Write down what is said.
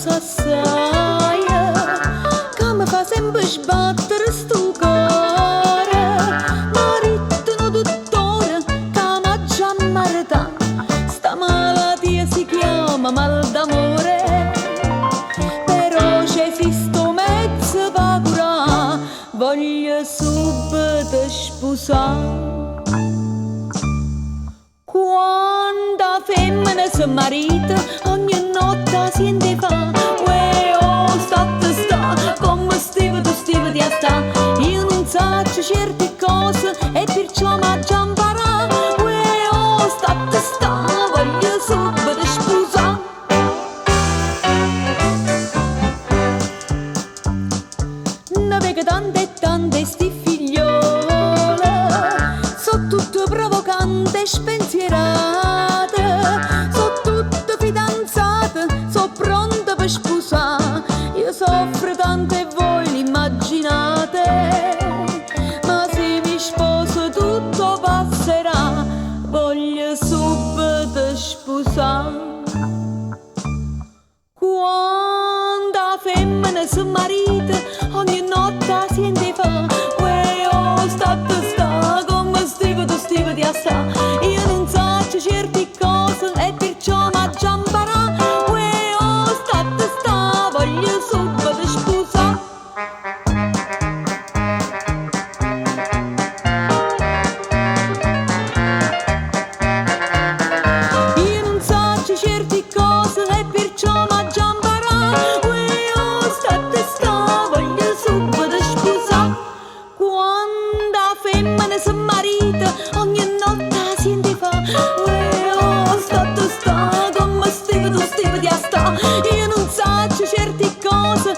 cosa assai che mi fa sempre sbattere sto cuore. Marito dottore che m'ha già ammalato, sta malattia si chiama mal d'amore, però c'è esisto mezzo per curare, voglio subito sposare. Quando femmina si marita, ogni notte si fa, uè oh state sta, come stiva tu stiva di sta. Io non so certe cose e perciò m'ha già imparato, uè oh state sta, voglio subito sposare. Ne vedo tante e tante sti figliole, so tutte provocante e spensierate, so tutte fidanzate, so pronte per sposare. Io soffro tanto e voi l'immaginate, ma se mi sposo tutto passerà, voglio subito sposare. Quando la femmina si marita, ogni notte si fa, uè oh state sta, come stiva tu stiva di sta. Io non so certe cose e perciò m'ha già imparato, uè oh state sta, voglio subito sposare. Io non so certe cose e perciò m'ha già imparato, uè oh state sta, voglio subito sposare. Quando la femmina si marita, ogni notte si fa, uè oh state sta, come stiva tu stiva di sta. Io non so certe cose